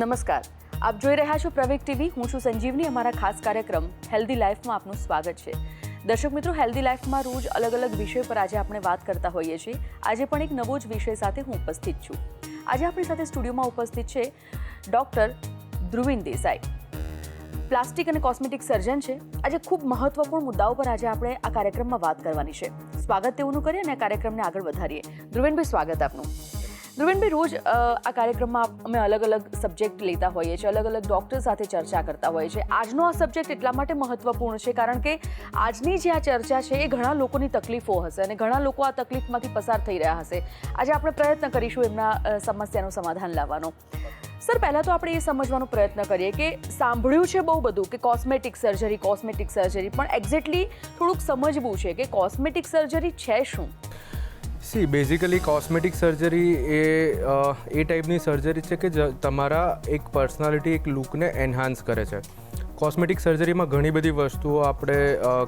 નમસ્કાર, આપ જોઈ રહ્યા છો પ્રવેગ ટીવી. હું છું સંજીવની. અમારા ખાસ કાર્યક્રમ હેલ્ધી લાઈફમાં આપનું સ્વાગત છે. દર્શક મિત્રો, હેલ્ધી લાઈફમાં રોજ અલગ અલગ વિષય પર આજે આપણે વાત કરતા હોઈએ છીએ. આજે પણ એક નવો જ વિષય સાથે હું ઉપસ્થિત છું. આજે આપણી સાથે સ્ટુડિયોમાં ઉપસ્થિત છે ડૉક્ટર ધ્રુવીન દેસાઈ, પ્લાસ્ટિક અને કોસ્મેટિક સર્જન છે. આજે ખૂબ મહત્વપૂર્ણ મુદ્દાઓ પર આજે આપણે આ કાર્યક્રમમાં વાત કરવાની છે. સ્વાગત તેઓનું કરીએ અને આ કાર્યક્રમને આગળ વધારીએ. ધ્રુવીનભાઈ, સ્વાગત આપનું. ધ્રુવીનભાઈ, રોજ આ કાર્યક્રમમાં અમે અલગ અલગ સબ્જેક્ટ લેતા હોઈએ છીએ, અલગ અલગ ડૉક્ટર સાથે ચર્ચા કરતા હોઈએ છીએ. આજનો આ સબ્જેક્ટ એટલા માટે મહત્વપૂર્ણ છે કારણ કે આજની જે આ ચર્ચા છે એ ઘણા લોકોની તકલીફો હશે અને ઘણા લોકો આ તકલીફમાંથી પસાર થઈ રહ્યા હશે. આજે આપણે પ્રયત્ન કરીશું એમના સમસ્યાનું સમાધાન લાવવાનો. સર, પહેલાં તો આપણે એ સમજવાનો પ્રયત્ન કરીએ કે સાંભળ્યું છે બહુ બધું કે કોસ્મેટિક સર્જરી, પણ એક્ઝેક્ટલી થોડુંક સમજવું છે કે કોસ્મેટિક સર્જરી છે શું? બેઝિકલી કોસ્મેટિક સર્જરી એ ટાઈપની સર્જરી છે કે તમારા એક પર્સનાલિટી, એક લુકને એન્હાન્સ કરે છે. કોસ્મેટિક સર્જરીમાં ઘણી બધી વસ્તુઓ આપણે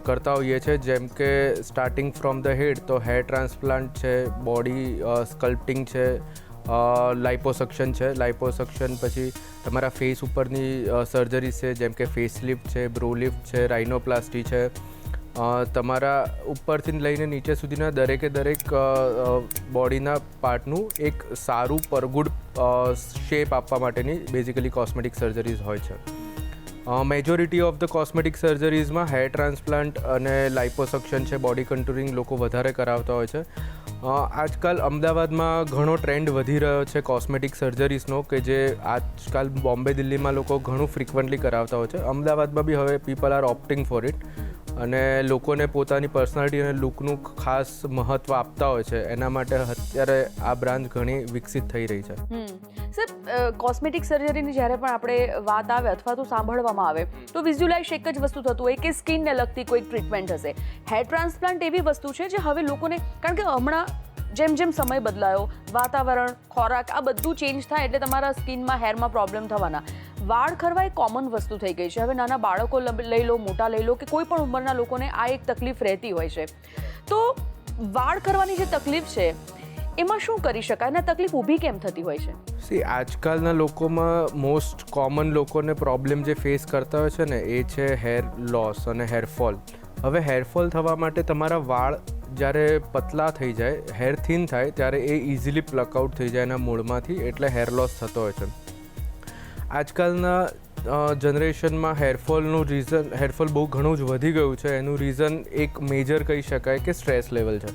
કરતા હોઈએ છીએ, જેમ કે સ્ટાર્ટિંગ ફ્રોમ ધ હેડ તો હેર ટ્રાન્સપ્લાન્ટ છે, બોડી સ્કલ્પટિંગ છે, લાઇપોસક્શન છે. લાઇપોસક્શન પછી તમારા ફેસ ઉપરની સર્જરી છે, જેમ કે ફેસ લિફ્ટ છે, બ્રો લિફ્ટ છે, રાઇનોપ્લાસ્ટી છે. તમારા ઉપરથી લઈને નીચે સુધીના દરેક બોડીના પાર્ટનું એક સારું પરગુડ શેપ આપવા માટેની બેઝિકલી કોસ્મેટિક સર્જરીઝ હોય છે. મેજોરિટી ઓફ ધ કોસ્મેટિક સર્જરીઝમાં હેર ટ્રાન્સપ્લાન્ટ અને લાઇપોસક્શન છે, બોડી કન્ટુરિંગ લોકો વધારે કરાવતા હોય છે. આજકાલ અમદાવાદમાં ઘણો ટ્રેન્ડ વધી રહ્યો છે કોસ્મેટિક સર્જરીઝનો, કે જે આજકાલ બોમ્બે, દિલ્હીમાં લોકો ઘણું ફ્રિકવન્ટલી કરાવતા હોય છે. અમદાવાદમાં બી હવે પીપલ આર ઓપ્ટિંગ ફોર ઇટ અને લોકોને પોતાની પર્સનાલિટી અને લુકનું ખાસ મહત્ત્વ આપતા હોય છે. એના માટે અત્યારે આ બ્રાન્ચ ઘણી વિકસિત થઈ રહી છે. સર, કોસ્મેટિક સર્જરીની જ્યારે પણ આપણે વાત આવે અથવા તો સાંભળવામાં આવે તો વિઝ્યુલાઇઝ એક જ વસ્તુ થતું હોય કે સ્કિનને લગતી કોઈ ટ્રીટમેન્ટ હશે. હેર ટ્રાન્સપ્લાન્ટ એવી વસ્તુ છે જે હવે લોકોને, કારણ કે હમણાં જેમ જેમ સમય બદલાયો, વાતાવરણ, ખોરાક, આ બધું ચેન્જ થાય એટલે તમારા સ્કિનમાં, હેરમાં પ્રોબ્લેમ થવાના. વાળ ખરવા એ કોમન વસ્તુ થઈ ગઈ છે. હવે નાના બાળકો લઈ લો, મોટા લઈ લો, કે કોઈ પણ ઉંમરના લોકોને આ એક તકલીફ રહેતી હોય છે. તો વાળ ખરવાની જે તકલીફ છે એમાં શું કરી શકાય અને તકલીફ ઊભી કેમ થતી હોય છે? આજકાલના લોકોમાં મોસ્ટ કોમન લોકોને પ્રોબ્લેમ જે ફેસ કરતા હોય છે ને એ છે હેર લોસ અને હેરફોલ. હવે હેરફોલ થવા માટે તમારા વાળ જ્યારે પતલા થઈ જાય, હેર થિન થાય, ત્યારે એ ઇઝીલી પ્લકઆઉટ થઈ જાય એના મૂળમાંથી, એટલે હેર લોસ થતો હોય છે. આજકાલના જનરેશનમાં હેરફોલ બહુ ઘણું જ વધી ગયું છે. એનું રીઝન એક મેજર કહી શકાય કે સ્ટ્રેસ લેવલ છે.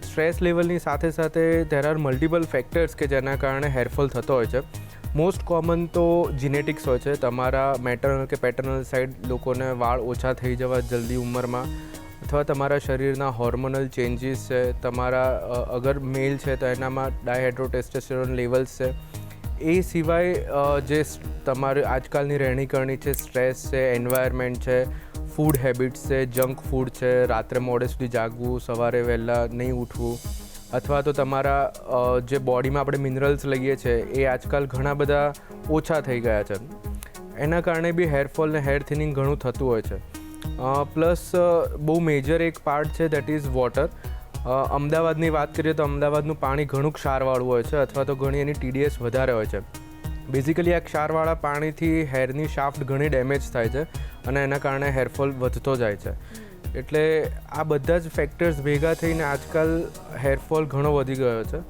સ્ટ્રેસ લેવલની સાથે સાથે ધેર આર મલ્ટિપલ ફેક્ટર્સ કે જેના કારણે હેરફોલ થતો હોય છે. મોસ્ટ કોમન તો જીનેટિક્સ હોય છે. તમારા મેટરનલ કે પેટર્નલ સાઈડ લોકોને વાળ ઓછા થઈ જવા જલ્દી ઉંમરમાં, અથવા તમારા શરીરના હોર્મોનલ ચેન્જીસ છે. તમારા અગર મેલ છે તો એનામાં ડાયહાઇડ્રોટેસ્ટોસ્ટેરોન લેવલ્સ છે. એ સિવાય જે તમારી આજકાલની રહેણીકરણી છે, સ્ટ્રેસ છે, એન્વાયરમેન્ટ છે, ફૂડ હેબિટ્સ છે, જંક ફૂડ છે, રાત્રે મોડે સુધી જાગવું, સવારે વહેલા નહીં ઉઠવું, અથવા તો તમારા જે બોડીમાં આપણે મિનરલ્સ લઈએ છીએ એ આજકાલ ઘણા બધા ઓછા થઈ ગયા છે. એના કારણે બી હેરફોલ ને હેર થિનિંગ ઘણું થતું હોય છે. પ્લસ બહુ મેજર એક પાર્ટ છે, દેટ ઇઝ વોટર. અમદાવાદની વાત કરીએ તો અમદાવાદનું પાણી ઘણું ક્ષારવાળું હોય છે, અથવા તો ઘણી એની TDS વધારે હોય છે. બેઝિકલી આ ક્ષારવાળા પાણીથી હેરની શાફ્ટ ઘણી ડેમેજ થાય છે અને એના કારણે હેરફોલ વધતો જાય છે. એટલે આ બધા જ ફેક્ટર્સ ભેગા થઈને આજકાલ હેરફોલ ઘણો વધી ગયો છે.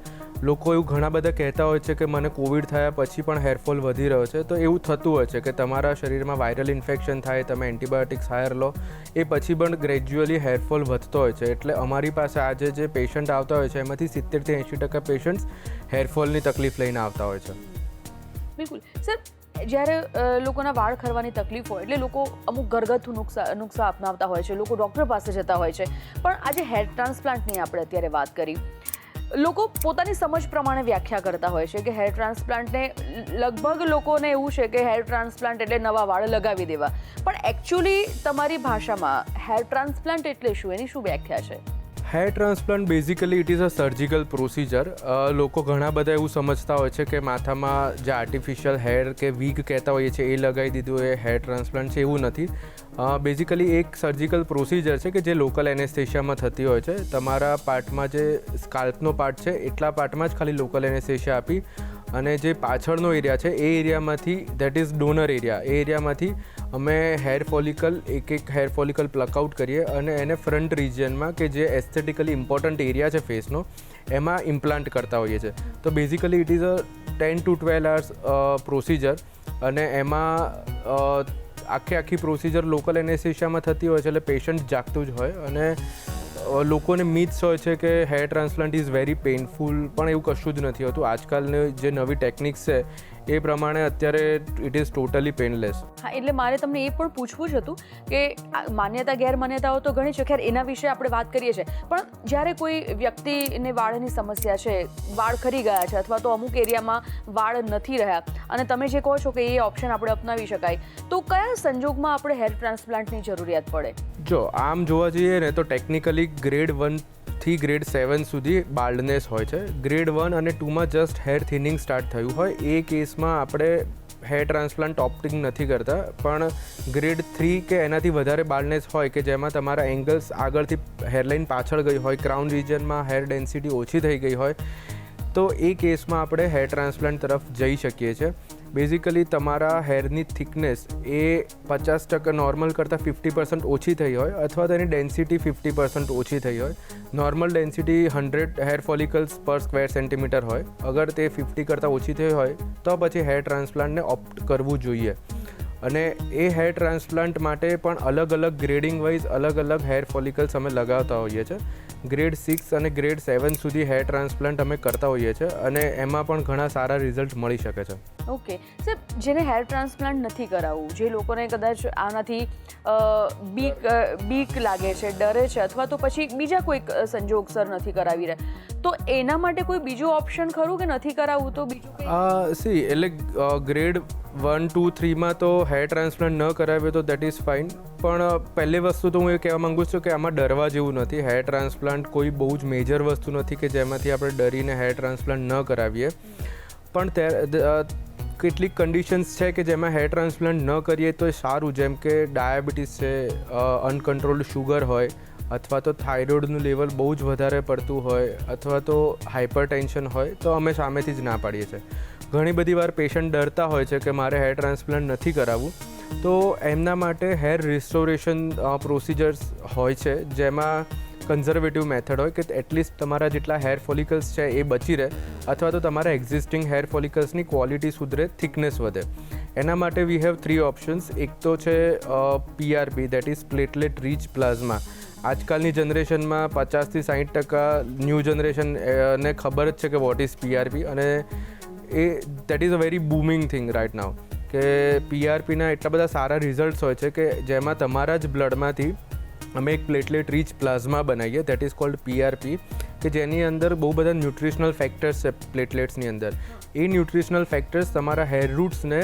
લોકો એવું ઘણા બધા કહેતા હોય છે કે મને કોવિડ થયા પછી પણ હેરફોલ વધી રહ્યો છે. તો એવું થતું હોય છે કે તમારા શરીરમાં વાયરલ ઇન્ફેક્શન થાય, તમે એન્ટીબાયોટિક્સ હાયર લો, એ પછી પણ ગ્રેજ્યુઅલી હેરફોલ વધતો હોય છે. એટલે અમારી પાસે આજે જે પેશન્ટ આવતા હોય છે એમાંથી 70% થી 80% પેશન્ટ્સ હેરફોલની તકલીફ લઈને આવતા હોય છે. બિલકુલ. સર, જ્યારે લોકોના વાળ ખરવાની તકલીફ હોય એટલે લોકો અમુક ઘરગથ્થુ નુસ્ખા અપનાવતા હોય છે, લોકો ડૉક્ટર પાસે જતા હોય છે. પણ આજે હેર ટ્રાન્સપ્લાન્ટની આપણે અત્યારે વાત કરી, લોકો પોતાની સમજ પ્રમાણે વ્યાખ્યા કરતા હોય છે કે હેર ટ્રાન્સપ્લાન્ટને લગભગ લોકોને એવું છે કે હેર ટ્રાન્સપ્લાન્ટ એટલે નવા વાળ લગાવી દેવા. પણ એકચ્યુઅલી તમારી ભાષામાં હેર ટ્રાન્સપ્લાન્ટ એટલે શું, એની શું વ્યાખ્યા છે? Hair transplant basically it is a surgical procedure. લોકો ઘણા બધા એવું સમજતા હોય છે કે માથામાં જે આર્ટિફિશિયલ હેર કે વીગ કહેતા હોઈએ છીએ એ લગાવી દીધું એ હેર ટ્રાન્સપ્લાન્ટ છે, એવું નથી. બેઝિકલી એક સર્જિકલ પ્રોસિજર છે કે જે લોકલ એનેસ્થેશિયામાં થતી હોય છે. તમારા પાર્ટમાં જે સ્કાલ્પનો પાર્ટ છે એટલા પાર્ટમાં જ ખાલી લોકલ એનેસ્થેશિયા આપી અને જે પાછળનો એરિયા છે એ એરિયામાંથી દેટ ઇઝ ડોનર એરિયા, એ એરિયામાંથી અમે હેર ફોલિકલ એક હેર ફોલિકલ પ્લકઆઉટ કરીએ અને એને ફ્રન્ટ રિજિયનમાં કે જે એસ્થેટિકલી ઇમ્પોર્ટન્ટ એરિયા છે ફેસનો એમાં ઇમ્પ્લાન્ટ કરતા હોઈએ છીએ. તો basically it is a 10 to 12 hours procedure અને એમાં આખી પ્રોસિજર લોકલ એનેસ્થેશિયામાં થતી હોય છે એટલે પેશન્ટ જાગતું જ હોય અને લોકોને મિથ્સ હોય છે કે hair transplant is very painful, પણ એવું કશું જ નથી હોતું. આજકાલની જે નવી ટેકનિક્સ છે એ પ્રમાણે અત્યારે ઇટ ઇઝ ટોટલી પેનલેસ. હા, એટલે મારે તમને એ પણ પૂછવું જ હતું કે માન્યતા ગેરમાન્યતાઓ તો ઘણી છે, ખેર એના વિશે આપણે વાત કરીએ છીએ, પણ જ્યારે કોઈ વ્યક્તિને વાળની સમસ્યા છે, વાળ ખરી ગયા છે અથવા તો અમુક એરિયામાં વાળ નથી રહ્યા અને તમે જે કહો છો કે એ ઓપ્શન આપણે અપનાવી શકાય, તો કયા સંજોગમાં આપણે હેર ટ્રાન્સપ્લાન્ટની જરૂરિયાત પડે? જો આમ જોવા જઈએ ને તો ટેકનિકલી ગ્રેડ 1 થી ગ્રેડ 7 સુધી બાલ્ડનેસ હોય છે. ગ્રેડ 1 અને 2માં જસ્ટ હેર થિનિંગ સ્ટાર્ટ થયું હોય એ કેસમાં આપણે હેર ટ્રાન્સપ્લાન્ટ ઓપ્ટિંગ નથી કરતા. પણ ગ્રેડ 3 કે એનાથી વધારે બાલ્ડનેસ હોય કે જેમાં તમારા એંગલ્સ આગળથી હેરલાઇન પાછળ ગઈ હોય, ક્રાઉન રિજિયનમાં હેર ડેન્સિટી ઓછી થઈ ગઈ હોય, તો એ કેસમાં આપણે હેર ટ્રાન્સપ્લાન્ટ તરફ જઈ શકીએ છીએ. બેઝિકલી તમારા હેરની થિકનેસ એ 50% નોર્મલ કરતાં 50% ઓછી થઈ હોય અથવા તેની ડેન્સિટી 50% ઓછી થઈ હોય. નોર્મલ ડેન્સિટી 100 હેર ફોલિકલ્સ પર સ્ક્વેર સેન્ટીમીટર હોય. અગર તે 50 કરતાં ઓછી થઈ હોય તો પછી હેર ટ્રાન્સપ્લાન્ટને ઓપ્ટ કરવું જોઈએ. અને એ હેર ટ્રાન્સપ્લાન્ટ માટે પણ અલગ અલગ ગ્રેડિંગ વાઇઝ અલગ અલગ હેર ફોલિકલ્સ અમે લગાવતા હોઈએ છીએ. ગ્રેડ 6 અને ગ્રેડ 7 સુધી હેર ટ્રાન્સપ્લાન્ટ અમે કરતા હોઈએ છીએ અને એમાં પણ ઘણા સારા રિઝલ્ટ મળી શકે છે. ઓકે સર, જેને હેર ટ્રાન્સપ્લાન્ટ નથી કરાવવું, જે લોકોને કદાચ આનાથી બીક લાગે છે, ડરે છે અથવા તો પછી બીજા કોઈક સંજોગસર નથી કરાવી રહ્યા, તો એના માટે કોઈ બીજું ઓપ્શન ખરું કે નથી કરાવવું તો બીજું કંઈ? એટલે ગ્રેડ 1, 2, 3માં તો હેર ટ્રાન્સપ્લાન્ટ ન કરાવે તો દેટ ઇઝ ફાઇન. પણ પહેલી વસ્તુ તો હું એ કહેવા માગું છું કે આમાં ડરવા જેવું નથી. હેર ટ્રાન્સપ્લાન્ટ કોઈ બહુ જ મેજર વસ્તુ નથી કે જેમાંથી આપણે ડરીને હેર ટ્રાન્સપ્લાન્ટ ન કરાવીએ. પણ કેટલીક કન્ડિશન્સ છે કે જેમાં હેર ટ્રાન્સપ્લાન્ટ ન કરીએ તો એ સારું, જેમ કે ડાયાબિટીસ છે, અનકન્ટ્રોલ્ડ શુગર હોય અથવા તો થાઇરોઇડનું લેવલ બહુ જ વધારે પડતું હોય અથવા તો હાઇપર ટેન્શન હોય, તો અમે સામેથી જ ના પાડીએ છીએ. ઘણી બધી વાર પેશન્ટ ડરતા હોય છે કે મારે હેર ટ્રાન્સપ્લાન્ટ નથી કરાવવું, તો એમના માટે હેર રિસ્ટોરેશન પ્રોસિજર્સ હોય છે જેમાં કન્ઝર્વેટિવ મેથડ હોય કે એટલીસ્ટ તમારા જેટલા હેર ફોલિકલ્સ છે એ બચી રહે અથવા તો તમારા એક્ઝિસ્ટિંગ હેર ફોલિકલ્સની ક્વોલિટી સુધરે, થિકનેસ વધે. એના માટે વી હેવ 3 ઓપ્શન્સ. એક તો છે PRP, that is platelet rich plasma. આજકાલની જનરેશનમાં 50 થી 60% ન્યૂ જનરેશનને ખબર જ છે કે વોટ ઇઝ PRP અને એ that is a very booming thing right now. કે PRPના એટલા બધા સારા રિઝલ્ટ્સ હોય છે કે જેમાં તમારા જ બ્લડમાંથી અમે એક પ્લેટલેટ રીચ પ્લાઝમા બનાવીએ, દેટ ઇઝ કોલ્ડ PRP, કે જેની અંદર બહુ બધા ન્યુટ્રિશનલ ફેક્ટર્સ છે પ્લેટલેટ્સની અંદર. એ ન્યુટ્રિશનલ ફેક્ટર્સ તમારા હેર રૂટ્સને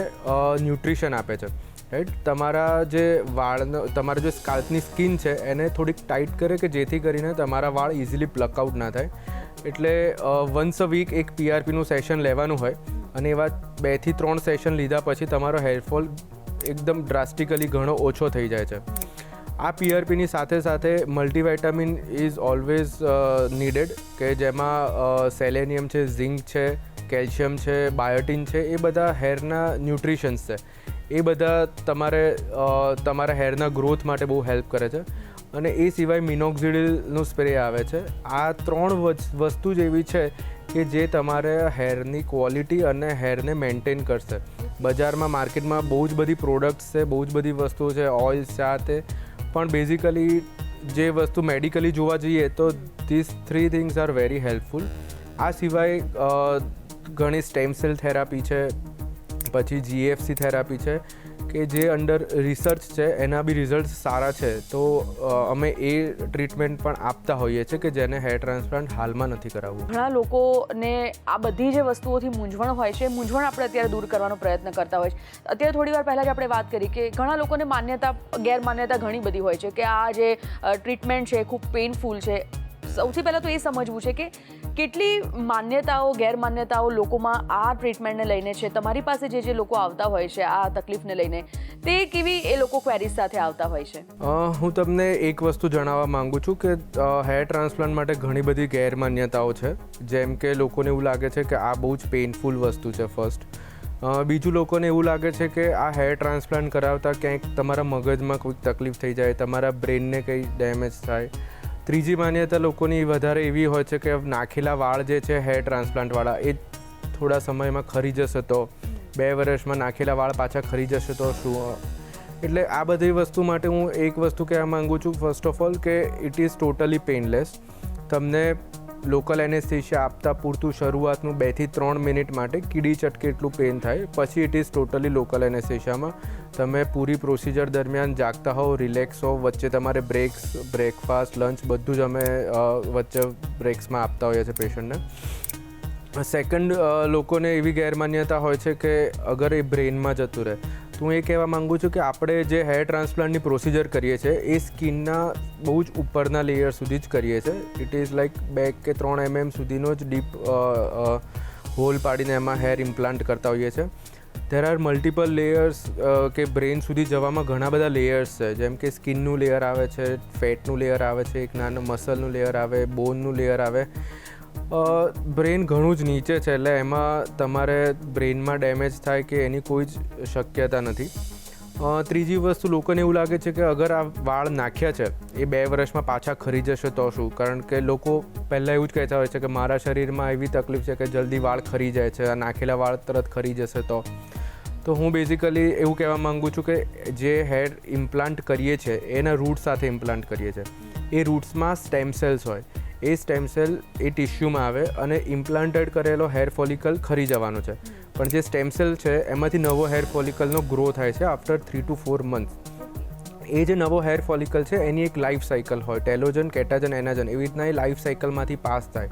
ન્યુટ્રિશન આપે છે, રાઈટ. તમારા જે વાળનો તમારા જે સ્કાલ્પની સ્કિન છે એને થોડીક ટાઈટ કરે કે જેથી કરીને તમારા વાળ ઇઝીલી પ્લકઆઉટ ના થાય. એટલે વન્સ અ વીક એક PRPનું સેશન લેવાનું હોય અને એવા 2 થી 3 સેશન લીધા પછી તમારો હેરફોલ એકદમ ડ્રાસ્ટિકલી ઘણો ઓછો થઈ જાય છે. આ PRPની સાથે સાથે મલ્ટીવાઇટામિન ઇઝ ઓલવેઝ નીડેડ, કે જેમાં સેલેનિયમ છે, ઝિંક છે, કેલ્શિયમ છે, બાયોટિન છે, એ બધા હેરના ન્યુટ્રિશન્સ છે. એ બધા તમારા હેરના ગ્રોથ માટે બહુ હેલ્પ કરે છે. અને એ સિવાય મિનોક્સિડિલનું સ્પ્રે આવે છે. આ 3 વસ્તુ જ એવી છે કે જે તમારે હેરની ક્વોલિટી અને હેરને મેન્ટેન કરશે. બજારમાં માર્કેટમાં બહુ જ બધી પ્રોડક્ટ્સ છે, બહુ જ બધી વસ્તુઓ છે, ઓઇલ્સ છે, આ તે, પણ બેઝિકલી જે વસ્તુ મેડિકલી જોવા જઈએ તો this 3 things are very helpful. આ સિવાય ઘણી સ્ટેમ સેલ થેરાપી છે, પછી GFC થેરાપી છે કે જે અંડર રિસર્ચ છે, એના બી રિઝલ્ટ સારા છે. તો અમે એ ટ્રીટમેન્ટ પણ આપતા હોઈએ છીએ કે જેને હેર ટ્રાન્સપ્લાન્ટ હાલમાં નથી કરાવવું. ઘણા લોકોને આ બધી જે વસ્તુઓથી મૂંઝવણ હોય છે, મૂંઝવણ આપણે અત્યારે દૂર કરવાનો પ્રયત્ન કરતા હોય છે. અત્યારે થોડી વાર પહેલાં જ આપણે વાત કરી કે ઘણા લોકોને ગેરમાન્યતા ઘણી બધી હોય છે કે આ જે ટ્રીટમેન્ટ છે ખૂબ પેઇનફુલ છે. સૌથી પહેલાં તો એ સમજવું છે કે કેટલી માન્યતાઓ ગેરમાન્યતાઓ લોકોમાં આ ટ્રીટમેન્ટને લઈને છે? તમારી પાસે જે લોકો આવતા હોય છે આ તકલીફને લઈને, તે કેવી એ લોકો ક્વેરીઝ સાથે આવતા હોય છે? હું તમને એક વસ્તુ જણાવવા માંગુ છું કે હેર ટ્રાન્સપ્લાન્ટ માટે ઘણી બધી ગેરમાન્યતાઓ છે. જેમ કે લોકોને એવું લાગે છે કે આ બહુ જ પેઇનફુલ વસ્તુ છે ફર્સ્ટ. બીજું લોકોને એવું લાગે છે કે આ હેર ટ્રાન્સપ્લાન્ટ કરાવતા ક્યાંક તમારા મગજમાં કોઈક તકલીફ થઈ જાય, તમારા બ્રેનને કંઈ ડેમેજ થાય. ત્રીજી માન્યતા લોકોની વધારે એવી હોય છે કે નાખેલા વાળ જે છે હેર ટ્રાન્સપ્લાન્ટવાળા એ થોડા સમયમાં ખરી જશે તો, 2 વર્ષમાં નાખેલા વાળ પાછા ખરી જશે તો શું? એટલે આ બધી વસ્તુ માટે હું એક વસ્તુ કહેવા માગું છું ફર્સ્ટ ઓફ ઓલ કે ઇટ ઇઝ ટોટલી પેઇનલેસ. તમને લોકલ એનેસ્થેશિયા આપતા પૂરતું શરૂઆતનું 2 થી 3 મિનિટ માટે કીડી ચટકે એટલું પેઇન થાય, પછી ઇટ ઇઝ ટોટલી લોકલ એનેસ્થેશિયામાં. તમે પૂરી પ્રોસિજર દરમિયાન જાગતા હોવ, રિલેક્સ હોવ, વચ્ચે તમારે બ્રેક્સ, બ્રેકફાસ્ટ, લંચ બધું જ અમે વચ્ચે બ્રેક્સમાં આપતા હોઈએ છીએ પેશન્ટને. સેકન્ડ, લોકોને એવી ગેરમાન્યતા હોય છે કે અગર એ બ્રેઇનમાં જતું રહે, તો હું એ કહેવા માગું છું કે આપણે જે હેર ટ્રાન્સપ્લાન્ટની પ્રોસિજર કરીએ છીએ એ સ્કિનના બહુ જ ઉપરના લેયર સુધી જ કરીએ છીએ. ઇટ ઇઝ લાઈક 2 કે 3 mm સુધીનો જ ડીપ હોલ પાડીને એમાં હેર ઇમ્પ્લાન્ટ કરતા હોઈએ છીએ. ધેર આર મલ્ટિપલ લેયર્સ કે બ્રેન સુધી જવામાં ઘણા બધા લેયર્સ છે. જેમ કે સ્કિનનું લેયર આવે છે, ફેટનું લેયર આવે છે, એક નાનું મસલનું લેયર આવે, બોનનું લેયર આવે. બ્રેન ઘણું જ નીચે છે, એટલે એમાં તમારે બ્રેનમાં ડેમેજ થાય કે એની કોઈ જ શક્યતા નથી. ત્રીજી વસ્તુ, લોકોને એવું લાગે છે કે અગર આ વાળ નાખ્યા છે એ 2 વર્ષમાં પાછા ખરી જશે તો શું? કારણ કે લોકો પહેલાં એવું જ કહેતા હોય છે કે મારા શરીરમાં એવી તકલીફ છે કે જલ્દી વાળ ખરી જાય છે, આ નાખેલા વાળ તરત ખરી જશે તો હું બેઝિકલી એવું કહેવા માગું છું કે જે હેર ઇમ્પ્લાન્ટ કરીએ છીએ એના રૂટ સાથે ઇમ્પ્લાન્ટ કરીએ છીએ. એ રૂટ્સમાં સ્ટેમ સેલ્સ હોય, એ સ્ટેમ સેલ એ ટિશ્યુમાં આવે અને ઇમ્પ્લાન્ટેડ કરેલો હેર ફોલિકલ ખરી જવાનો છે. પણ જે સ્ટેમ સેલ છે એમાંથી નવો હેર ફોલિકલનો ગ્રો થાય છે આફ્ટર 3 to 4 months. એ જે નવો હેર ફોલિકલ છે એની એક લાઈફ સાયકલ હોય, ટેલોજન, કેટાજન, એનાજન, એવી રીતના એ લાઈફ સાયકલમાંથી પાસ થાય.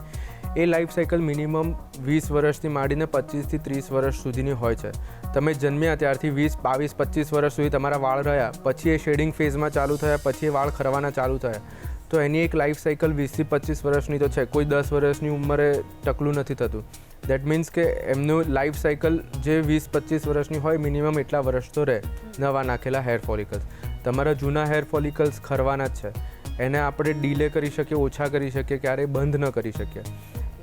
એ લાઈફ સાયકલ મિનિમમ 20 વર્ષથી માંડીને 25 થી 30 વર્ષ સુધીની હોય છે. તમે જન્મ્યા ત્યારથી 20, 22, 25 વર્ષ સુધી તમારા વાળ રહ્યા, પછી એ શેડિંગ ફેઝમાં ચાલુ થયા, પછી એ વાળ ખરવાના ચાલુ થયા. તો એની એક લાઈફ સાયકલ 20 થી 25 વર્ષની તો છે. કોઈ 10 વર્ષની ઉંમરે ટકલું નથી થતું. દેટ મીન્સ કે એમનું લાઈફ સાયકલ જે 20-25 વર્ષની હોય મિનિમમ એટલા વર્ષ તો રહે નવા નાખેલા હેર ફોલિકલ્સ. તમારા જૂના હેર ફોલિકલ્સ ખરવાના જ છે. એને આપણે ડીલે કરી શકીએ, ઓછા કરી શકીએ, ક્યારેય બંધ ન કરી શકીએ.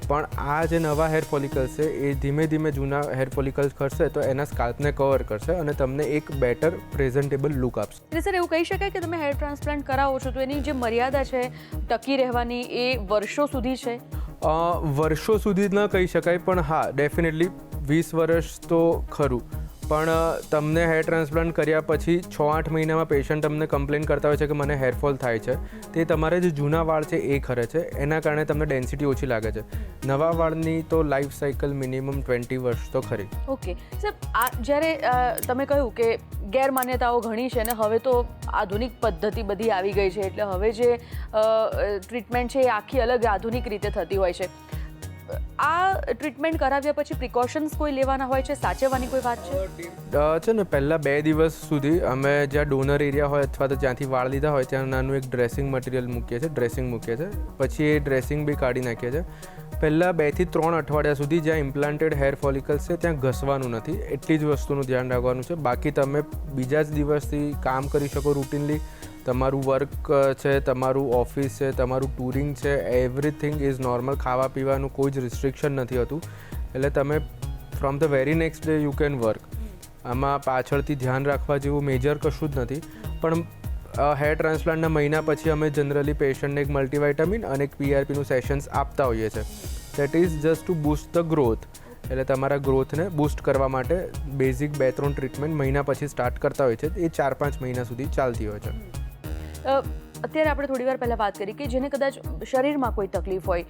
પણ આ જે નવા હેર ફોલિકલ્સ છે એ ધીમે ધીમે જૂના હેર ફોલિકલ્સ ખરશે તો એના સ્કાલ્પને કવર કરશે અને તમને એક બેટર પ્રેઝન્ટેબલ લુક આપશે. એટલે સર એવું કહી શકાય કે તમે હેર ટ્રાન્સપ્લાન્ટ કરાવો છો તો એની જે મર્યાદા છે ટકી રહેવાની એ વર્ષો સુધી છે? વર્ષો સુધી ન કહી શકાય, પણ હા ડેફિનેટલી 20 વર્ષ તો ખરું. પણ તમને હેર ટ્રાન્સપ્લાન્ટ કર્યા પછી 6-8 મહિનામાં પેશન્ટ તમને કમ્પ્લેન કરતા હોય છે કે મને હેરફોલ થાય છે. તે તમારે જે જૂના વાળ છે એ ખરે છે, એના કારણે તમને ડેન્સિટી ઓછી લાગે છે. નવા વાળની તો લાઈફ સાયકલ મિનિમમ 20 વર્ષ તો ખરી. ઓકે સર, આ જ્યારે તમે કહ્યું કે ગેરમાન્યતાઓ ઘણી છે ને હવે તો આધુનિક પદ્ધતિ બધી આવી ગઈ છે, એટલે હવે જે ટ્રીટમેન્ટ છે એ આખી અલગ આધુનિક રીતે થતી હોય છે. આ ટ્રીટમેન્ટ કરાવ્યા પછી પ્રિકોશન્સ કોઈ લેવાના હોય છે, સાચવવાની કોઈ વાત છે ને? પહેલાં 2 દિવસ સુધી અમે જ્યાં ડોનર એરિયા હોય અથવા તો જ્યાંથી વાળ લીધા હોય ત્યાં નાનું એક ડ્રેસિંગ મટીરિયલ મૂકીએ છીએ, ડ્રેસિંગ મૂકીએ છીએ. પછી એ ડ્રેસિંગ બી કાઢી નાખીએ છીએ. પહેલાં 2 થી 3 અઠવાડિયા સુધી જ્યાં ઇમ્પ્લાન્ટેડ હેર ફોલિકલ્સ છે ત્યાં ઘસવાનું નથી, એટલી જ વસ્તુનું ધ્યાન રાખવાનું છે. બાકી તમે બીજા જ દિવસથી કામ કરી શકો રૂટીનલી. તમારું વર્ક છે, તમારું ઓફિસ છે, તમારું ટૂરિંગ છે, એવરીથિંગ ઇઝ નોર્મલ. ખાવા પીવાનું કોઈ જ રિસ્ટ્રિક્શન નથી હોતું. એટલે તમે from the very next day you can work. આમાં પાછળથી ધ્યાન રાખવા જેવું મેજર કશું જ નથી. પણ હેર ટ્રાન્સપ્લાન્ટના મહિના પછી અમે જનરલી પેશન્ટને એક મલ્ટીવાઇટામિન અને એક PRPનું સેશન્સ આપતા હોઈએ છીએ. That is just to boost the growth. એટલે તમારા ગ્રોથને બૂસ્ટ કરવા માટે બેઝિક 2-3 ટ્રીટમેન્ટ મહિના પછી સ્ટાર્ટ કરતા હોય છે. એ 4-5 મહિના સુધી ચાલતી હોય છે. અત્યારે આપણે થોડી વાર પહેલાં વાત કરી કે જેને કદાચ શરીરમાં કોઈ તકલીફ હોય,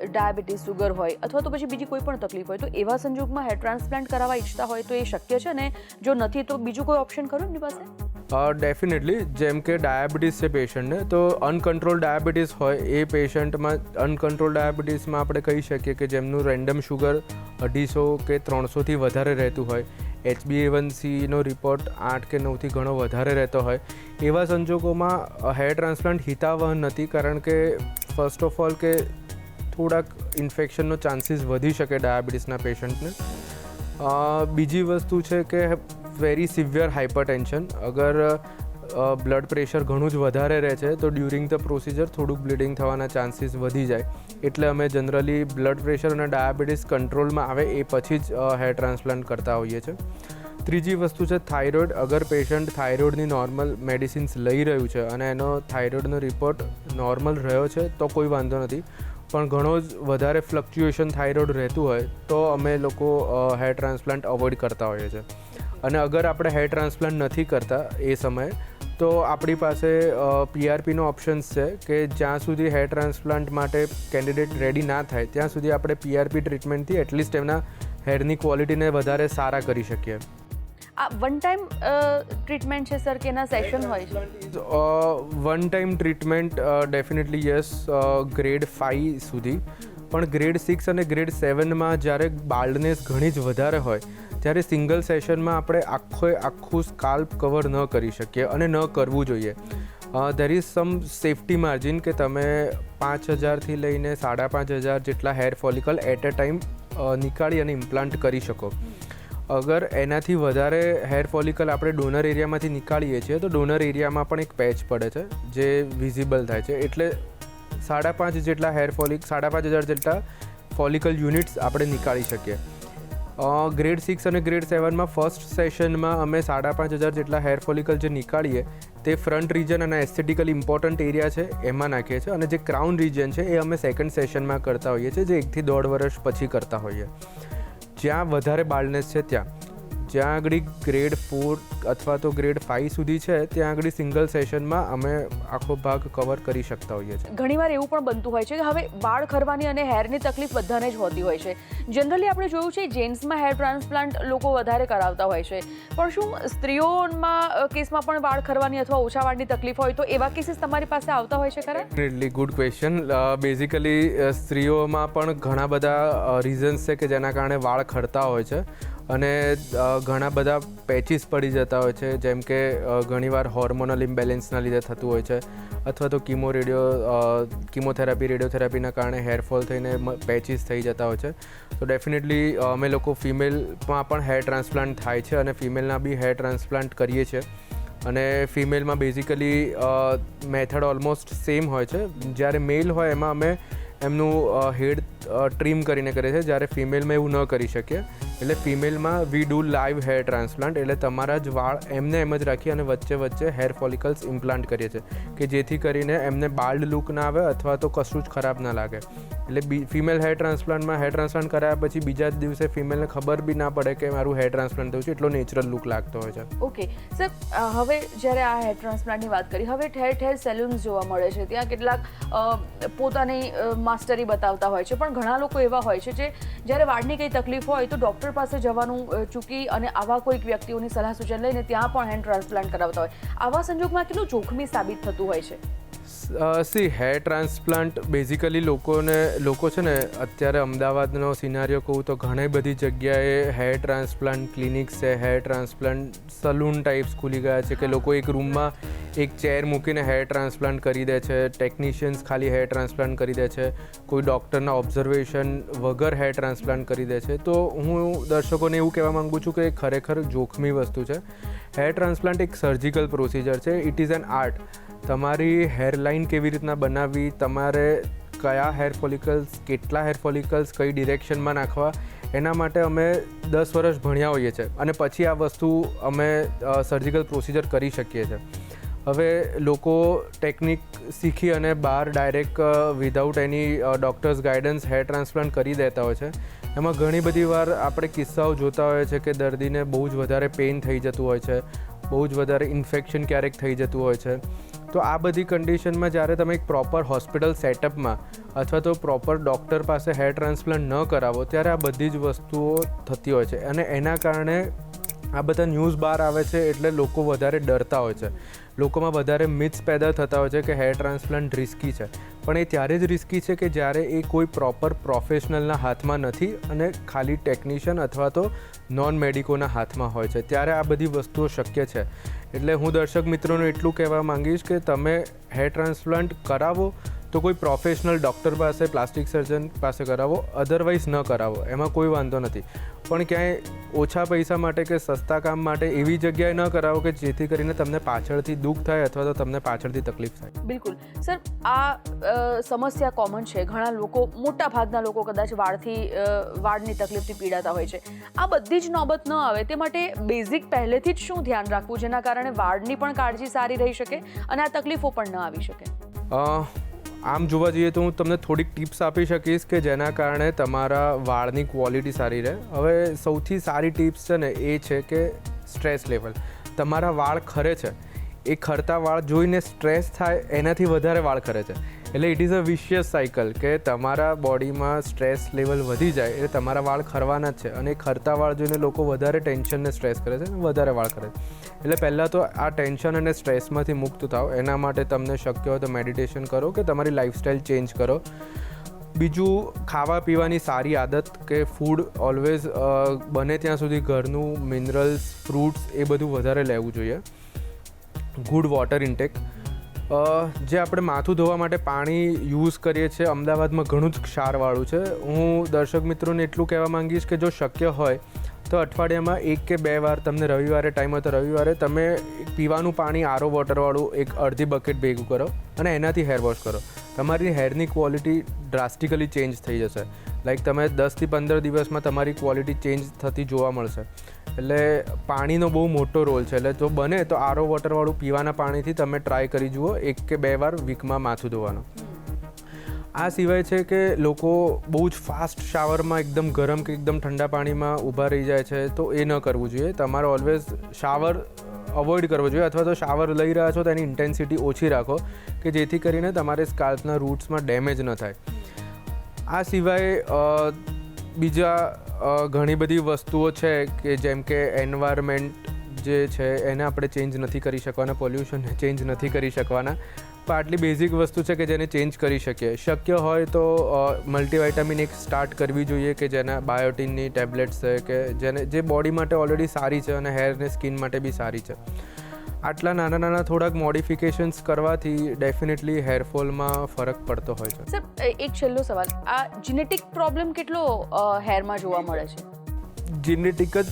ડાયાબિટીસ, સુગર હોય અથવા તો પછી બીજી કોઈ પણ તકલીફ હોય, તો એવા સંજોગમાં હેર ટ્રાન્સપ્લાન્ટ કરાવવા ઈચ્છતા હોય તો એ શક્ય છે ને? જો નથી તો બીજું કોઈ ઓપ્શન ખરું એમની પાસે? ડેફિનેટલી. જેમ કે ડાયાબિટીસ છે પેશન્ટને, તો અનકન્ટ્રોલ ડાયાબિટીસ હોય એ પેશન્ટમાં અનકન્ટ્રોલ ડાયાબિટીસમાં આપણે કહી શકીએ કે જેમનું રેન્ડમ શુગર 250 કે 300થી વધારે રહેતું હોય, HbA1cનો રિપોર્ટ 8 કે 9થી ઘણો વધારે રહેતો હોય, એવા સંજોગોમાં હેર ટ્રાન્સપ્લાન્ટ હિતાવહ નથી. કારણ કે ફર્સ્ટ ઓફ ઓલ કે થોડાક ઇન્ફેક્શનનો ચાન્સીસ વધી શકે ડાયાબિટીસના પેશન્ટને. બીજી વસ્તુ છે કે વેરી સિવિયર હાઇપરટેન્શન. અગર બ્લડ પ્રેશર ઘણું જ વધારે રહે છે તો ડ્યુરિંગ ધ પ્રોસિજર થોડુંક બ્લીડિંગ થવાના ચાન્સીસ વધી જાય. એટલે અમે જનરલી બ્લડ પ્રેશર અને ડાયાબિટીસ કંટ્રોલમાં આવે એ પછી જ હેર ટ્રાન્સપ્લાન્ટ કરતા હોઈએ છીએ. ત્રીજી વસ્તુ છે થાઇરોઇડ. અગર પેશન્ટ થાઇરોઇડની નોર્મલ મેડિસિન્સ લઈ રહ્યું છે અને એનો થાઇરોઇડનો રિપોર્ટ નોર્મલ રહ્યો છે તો કોઈ વાંધો નથી, પણ ઘણો જ વધારે ફ્લક્ચ્યુએશન થાઇરોઇડ રહેતું હોય તો અમે લોકો હેર ટ્રાન્સપ્લાન્ટ અવોઇડ કરતા હોઈએ છીએ. અને અગર આપણે હેર ટ્રાન્સપ્લાન્ટ નથી કરતા એ સમયે તો આપણી પાસે PRPનો ઓપ્શન્સ છે કે જ્યાં સુધી હેર ટ્રાન્સપ્લાન્ટ માટે કેન્ડિડેટ રેડી ના થાય ત્યાં સુધી આપણે PRP ટ્રીટમેન્ટથી એટલીસ્ટ એમના હેરની ક્વોલિટીને વધારે સારા કરી શકીએ. આ વન ટાઈમ ટ્રીટમેન્ટ છે સર કે એના સેશન હોય છે? One time treatment definitely yes, grade 5 સુધી. પણ ગ્રેડ 6 અને ગ્રેડ 7માં જ્યારે બાલ્ડનેસ ઘણી જ વધારે હોય ત્યારે સિંગલ સેશનમાં આપણે આખું સ્કાલ્પ કવર ન કરી શકીએ અને ન કરવું જોઈએ. There is some safety margin કે તમે 5,000થી લઈને 5,500 જેટલા hair follicle at a time નીકાળી અને ઇમ્પ્લાન્ટ કરી શકો. અગર એનાથી વધારે હેર ફોલિકલ આપણે ડોનર એરિયામાંથી નીકાળીએ છીએ તો ડોનર એરિયામાં પણ એક પેચ પડે છે જે વિઝિબલ થાય છે. એટલે 5,500 જેટલા 5,500 જેટલા ફોલિકલ યુનિટ્સ આપણે નીકાળી શકીએ. ગ્રેડ 6 અને ગ્રેડ 7માં ફર્સ્ટ સેશનમાં અમે 5,500 જેટલા હેર ફોલિકલ જે નીકાળીએ તે ફ્રન્ટ રિજન અને એસ્થેટિકલી ઇમ્પોર્ટન્ટ એરિયા છે એમાં નાખીએ છીએ, અને જે ક્રાઉન રિજન છે એ અમે સેકન્ડ સેશનમાં કરતા હોઈએ છીએ, જે 1 થી 1.5 વર્ષ પછી કરતા હોઈએ. જ્યાં વધારે બાલ્ડનેસ છે જ્યાં આગળ ગ્રેડ 4 અથવા તો ગ્રેડ 5 સુધી છે ત્યાં આગળ સિંગલ સેશનમાં અમે આખો ભાગ કવર કરી શકતા હોઈએ છીએ. ઘણીવાર એવું પણ બનતું હોય છે કે હવે વાળ ખરવાની અને હેરની તકલીફ બધાને જ હોતી હોય છે. જનરલી આપણે જોયું છે જેન્ટ્સમાં હેર ટ્રાન્સપ્લાન્ટ લોકો વધારે કરાવતા હોય છે, પણ શું સ્ત્રીઓમાં કેસમાં પણ વાળ ખરવાની અથવા ઓછા વાળની તકલીફ હોય તો એવા કેસીસ તમારી પાસે આવતા હોય છે ખરા? Definitely good question. બેઝિકલી સ્ત્રીઓમાં પણ ઘણા બધા રીઝન્સ છે કે જેના કારણે વાળ ખરતા હોય છે અને ઘણા બધા પેચીસ પડી જતા હોય છે, જેમ કે ઘણીવાર હોર્મોનલ ઇમ્બેલેન્સના લીધે થતું હોય છે અથવા તો કિમોથેરાપી રેડિયોથેરાપીના કારણે હેરફોલ થઈને પેચીસ થઈ જતા હોય છે. તો ડેફિનેટલી અમે લોકો ફિમેલમાં પણ હેર ટ્રાન્સપ્લાન્ટ થાય છે અને ફિમેલના બી હેર ટ્રાન્સપ્લાન્ટ કરીએ છીએ. અને ફિમેલમાં બેઝિકલી મેથડ ઓલમોસ્ટ સેમ હોય છે. જ્યારે મેલ હોય એમાં અમે એમનું હેડ ટ્રીમ કરીને કરીએ છીએ, જ્યારે ફિમેલમાં એવું ન કરી શકીએ. એટલે ફિમેલમાં we do live hair transplant, એટલે તમારા જ વાળ એમને એમ જ રાખી અને વચ્ચે હેર ફોલિકલ્સ ઇમ્પ્લાન્ટ કરીએ છીએ કે જેથી કરીને એમને બાલ્ડ લુક ના આવે અથવા તો કશું જ ખરાબ ના લાગે. એટલે ફિમેલ હેર ટ્રાન્સપ્લાન્ટમાં હેર ટ્રાન્સપ્લાન્ટ કરાયા પછી બીજા જ દિવસે ફિમેલને ખબર બી ના પડે કે મારું હેર ટ્રાન્સપ્લાન્ટ થયું છે, એટલો નેચરલ લુક લાગતો હોય છે. ઓકે સર, હવે જ્યારે આ હેર ટ્રાન્સપ્લાન્ટની વાત કરી, હવે ઠેર સેલૂન્સ જોવા મળે છે, ત્યાં કેટલાક પોતાની માસ્ટરી બતાવતા હોય છે, પણ ઘણા લોકો એવા હોય છે જે જ્યારે વાળની કંઈ તકલીફ હોય તો ડૉક્ટર પાસે જવાનું ચૂકી અને આવા કોઈક વ્યક્તિઓની સલાહ સૂચન લઈને ત્યાં પણ હેર ટ્રાન્સપ્લાન્ટ કરાવતા હોય. આવા સંજોગમાં કેટલું જોખમી સાબિત થતું હોય છે? હેર ટ્રાન્સપ્લાન્ટ બેઝિકલી લોકો છે ને, અત્યારે અમદાવાદનો સિનારીઓ કહું તો ઘણી બધી જગ્યાએ હેર ટ્રાન્સપ્લાન્ટ ક્લિનિક્સ છે, હેર ટ્રાન્સપ્લાન્ટ સલૂન ટાઈપ્સ ખુલી ગયા છે કે લોકો એક રૂમમાં એક ચેર મૂકીને હેર ટ્રાન્સપ્લાન્ટ કરી દે છે, ટેકનિશિયન્સ ખાલી હેર ટ્રાન્સપ્લાન્ટ કરી દે છે, કોઈ ડૉક્ટરના ઓબ્ઝર્વેશન વગર હેર ટ્રાન્સપ્લાન્ટ કરી દે છે. તો હું દર્શકોને એવું કહેવા માગું છું કે ખરેખર જોખમી વસ્તુ છે. હેર ટ્રાન્સપ્લાન્ટ એક સર્જિકલ પ્રોસિજર છે. It is an art. તમારી હેરલાઇન કેવી રીતના બનાવવી, તમારે કયા હેર ફોલિકલ્સ, કેટલા હેર ફોલિકલ્સ કઈ ડિરેક્શનમાં નાખવા, એના માટે અમે 10 વર્ષ ભણ્યા હોઈએ છીએ અને પછી આ વસ્તુ અમે સર્જિકલ પ્રોસિજર કરી શકીએ છીએ. હવે લોકો ટેકનિક શીખી અને બહાર ડાયરેક્ટ વિધાઉટ એની ડૉક્ટર્સ ગાઈડન્સ હેર ટ્રાન્સપ્લાન્ટ કરી દેતા હોય છે. એમાં ઘણી બધી વાર આપણે કિસ્સાઓ જોતા હોઈએ છીએ કે દર્દીને બહુ જ વધારે પેઇન થઈ જતું હોય છે, બહુ જ વધારે ઇન્ફેક્શન ક્યારેક થઈ જતું હોય છે. તો આ બધી કન્ડિશનમાં જ્યારે તમે એક પ્રોપર હોસ્પિટલ સેટઅપમાં અથવા તો પ્રોપર ડૉક્ટર પાસે હેર ટ્રાન્સપ્લાન્ટ ન કરાવો ત્યારે આ બધી જ વસ્તુઓ થતી હોય છે અને એના કારણે આ બધા ન્યૂઝ બહાર આવે છે એટલે લોકો વધારે ડરતા હોય છે. લોકોમાં વધારે મિથ્સ પેદા થતા હોય છે કે હેર ટ્રાન્સપ્લાન્ટ રિસ્કી છે, પણ એ ત્યારે જ રિસ્કી છે કે જ્યારે એ કોઈ પ્રોપર પ્રોફેશનલના હાથમાં નથી અને ખાલી ટેકનિશિયન અથવા તો નોન મેડિકોના હાથમાં હોય છે, ત્યારે આ બધી વસ્તુઓ શક્ય છે. એટલે હું દર્શક મિત્રોને એટલું કહેવા માંગીશ કે તમે હેર ટ્રાન્સપ્લાન્ટ કરાવો તો કોઈ પ્રોફેશનલ ડૉક્ટર પાસે, પ્લાસ્ટિક સર્જન પાસે કરાવો, અધરવાઇઝ ન કરાવો, એમાં કોઈ વાંધો નથી. પણ ક્યાંય ઓછા પૈસા માટે કે સસ્તા કામ માટે એવી જગ્યાએ ન કરાવો કે જેથી કરીને તમને પાછળથી દુઃખ થાય અથવા તો તમને પાછળથી તકલીફ થાય. બિલકુલ સર, આ સમસ્યા કોમન છે. ઘણા લોકો, મોટા ભાગના લોકો કદાચ વાળની તકલીફથી પીડાતા હોય છે. આ બધી જ નોબત ન આવે તે માટે બેઝિક પહેલેથી જ શું ધ્યાન રાખવું જેના કારણે વાળની પણ કાળજી સારી રહી શકે અને આ તકલીફો પણ ન આવી શકે? આમ જોવા જઈએ તો હું તમને થોડીક ટિપ્સ આપી શકીશ કે જેના કારણે તમારા વાળની ક્વોલિટી સારી રહે. હવે સૌથી સારી ટિપ્સ છે ને એ છે કે સ્ટ્રેસ લેવલ. તમારા વાળ ખરે છે, એ ખરતા વાળ જોઈને સ્ટ્રેસ થાય એનાથી વધારે વાળ ખરે છે. એટલે ઇટ ઇઝ અ વિશિયસ સાયકલ કે તમારા બોડીમાં સ્ટ્રેસ લેવલ વધી જાય એટલે તમારા વાળ ખરવાના જ છે. અને એ ખરતા વાળ જોઈને લોકો વધારે ટેન્શનને સ્ટ્રેસ કરે છે અને વધારે વાળ ખરે છે. એટલે પહેલાં તો આ ટેન્શન અને સ્ટ્રેસમાંથી મુક્ત થાઓ. એના માટે તમને શક્ય હોય તો મેડિટેશન કરો કે તમારી લાઈફસ્ટાઈલ ચેન્જ કરો. બીજું, ખાવા પીવાની સારી આદત કે ફૂડ ઓલવેઝ બને ત્યાં સુધી ઘરનું, મિનરલ્સ, ફ્રૂટ્સ એ બધું વધારે લેવું જોઈએ. Good water intake. જે આપણે માથું ધોવા માટે પાણી યુઝ કરીએ છીએ અમદાવાદમાં ઘણું જ ક્ષારવાળું છે. હું દર્શક મિત્રોને એટલું કહેવા માંગીશ કે જો શક્ય હોય તો અઠવાડિયામાં 1 કે 2 વાર તમને રવિવારે ટાઈમ હોય તો રવિવારે તમે પીવાનું પાણી આરો વોટરવાળું એક અડધી બકેટ ભેગું કરો અને એનાથી હેર વોશ કરો. તમારી હેરની ક્વોલિટી ડ્રાસ્ટિકલી ચેન્જ થઈ જશે. લાઈક તમે 10થી 15 દિવસમાં તમારી ક્વોલિટી ચેન્જ થતી જોવા મળશે. એટલે પાણીનો બહુ મોટો રોલ છે. એટલે જો બને તો આરો વોટરવાળું પીવાના પાણીથી તમે ટ્રાય કરી જુઓ 1 કે 2 વાર વીકમાં માથું ધોવાનું. આ સિવાય છે કે લોકો બહુ જ ફાસ્ટ શાવરમાં એકદમ ગરમ કે એકદમ ઠંડા પાણીમાં ઊભા રહી જાય છે, તો એ ન કરવું જોઈએ. તમારે ઓલવેઝ શાવર અવોઇડ કરવો જોઈએ અથવા તો શાવર લઈ રહ્યા છો તો એની ઇન્ટેન્સિટી ઓછી રાખો કે જેથી કરીને તમારે સ્કાલ્પના રૂટ્સમાં ડેમેજ ન થાય. આ સિવાય બીજા ઘણી બધી વસ્તુઓ છે કે જેમ કે એન્વાયરમેન્ટ જે છે એને આપણે ચેન્જ નથી કરી શકવાના, પોલ્યુશનને ચેન્જ નથી કરી શકવાના, પણ આટલી બેઝિક વસ્તુ છે કે જેને ચેન્જ કરી શકીએ. શક્ય હોય તો મલ્ટીવાઇટામિન એક સ્ટાર્ટ કરવી જોઈએ કે જેના બાયોટીનની ટેબ્લેટ્સ છે કે જે બોડી માટે ઓલરેડી સારી છે અને હેર ને સ્કિન માટે બી સારી છે. આટલા નાના નાના થોડાક મોડિફિકેશન્સ કરવાથી ડેફિનેટલી હેરફોલમાં ફરક પડતો હોય છે. સર, એક છેલ્લો સવાલ, આ જીનેટિક પ્રોબ્લેમ કેટલો હેરમાં જોવા મળે છે? જીનેટિક જ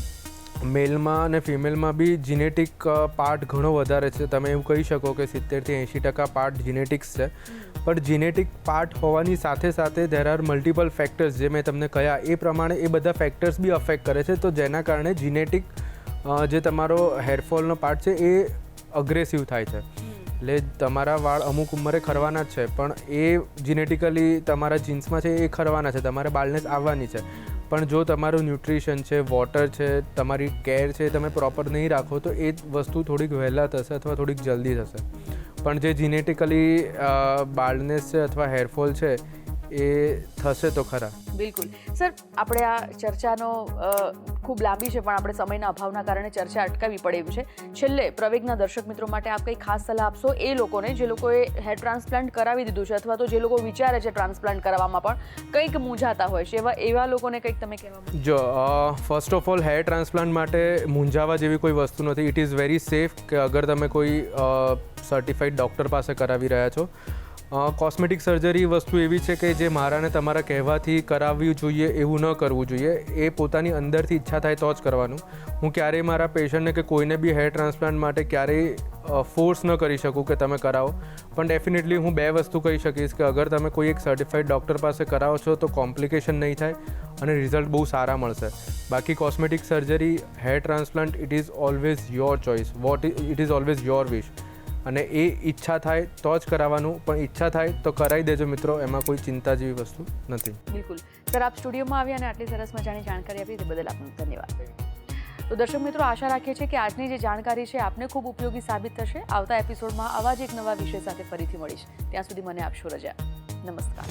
મેલમાં અને ફિમેલમાં બી જીનેટિક પાર્ટ ઘણો વધારે છે. તમે એવું કહી શકો કે 70થી 80% પાર્ટ જીનેટિક્સ છે. પણ જીનેટિક પાર્ટ હોવાની સાથે સાથે ધેર આર મલ્ટિપલ ફેક્ટર્સ જે મેં તમને કહ્યા એ પ્રમાણે એ બધા ફેક્ટર્સ બી અફેક્ટ કરે છે. તો જેના કારણે જીનેટિક જે તમારો હેરફોલનો પાર્ટ છે એ અગ્રેસિવ થાય છે. એટલે તમારા વાળ અમુક ઉંમરે ખરવાના જ છે, પણ એ જીનેટિકલી તમારા જીન્સમાં છે એ ખરવાના છે, તમારે બાલનેસ આવવાની છે. પણ જો તમારું ન્યુટ્રિશન છે, વોટર છે, તમારી કેર છે, તમે પ્રોપર નહીં રાખો તો એ વસ્તુ થોડીક વહેલા થશે અથવા થોડીક જલ્દી થશે. પણ જે જીનેટિકલી બાલ્ડનેસ છે અથવા હેરફોલ છે એ થશે તો ખરા. બિલકુલ સર, આપણે આ ચર્ચાનો ખૂબ લાંબી છે પણ આપણે સમયના અભાવના કારણે ચર્ચા અટકાવી પડે એમ છે. છેલ્લે પ્રવેગના દર્શક મિત્રો માટે આપ કંઈ ખાસ સલાહ આપશો એ લોકોને જે લોકોએ હેર ટ્રાન્સપ્લાન્ટ કરાવી દીધું છે અથવા તો જે લોકો વિચારે છે ટ્રાન્સપ્લાન્ટ કરાવવામાં પણ કંઈક મૂંઝાતા હોય છે, એવા લોકોને કંઈક તમે કહેવા? જો first of all hair transplant માટે મૂંઝાવા જેવી કોઈ વસ્તુ નથી. ઇટ ઇઝ વેરી સેફ કે અગર તમે કોઈ સર્ટિફાઈડ ડૉક્ટર પાસે કરાવી રહ્યા છો. કોસ્મેટિક સર્જરી વસ્તુ એવી છે કે જે મારાને તમારા કહેવાથી કરાવવી જોઈએ એવું ન કરવું જોઈએ. એ પોતાની અંદરથી ઈચ્છા થાય તો જ કરવાનું. હું ક્યારેય મારા પેશન્ટને કે કોઈને બી હેર ટ્રાન્સપ્લાન્ટ માટે ક્યારેય ફોર્સ ન કરી શકું કે તમે કરાવો. પણ ડેફિનેટલી હું 2 વસ્તુ કહી શકીશ કે અગર તમે કોઈ એક સર્ટિફાઈડ ડૉક્ટર પાસે કરાવો છો તો કોમ્પ્લિકેશન નહીં થાય અને રિઝલ્ટ બહુ સારા મળશે. બાકી cosmetic surgery, hair transplant, it is always your choice. It is always your wish. અને એ ઈચ્છા થાય તો જ કરાવવાનું, પણ ઈચ્છા થાય તો કરાવી દેજો મિત્રો, એમાં કોઈ ચિંતા જેવી વસ્તુ નથી. બિલકુલ સર, આપ સ્ટુડિયોમાં આવ્યા અને આટલી સરસ મજાની જાણકારી આપી તે બદલ આપનો ધન્યવાદ. તો દર્શક મિત્રો, આશા રાખીએ છીએ કે આજની જે જાણકારી છે આપને ખૂબ ઉપયોગી સાબિત થશે. આવતા એપિસોડમાં આવા જ એક નવા વિષય સાથે ફરીથી મળીશ. ત્યાં સુધી મને આપશો રજા. નમસ્કાર.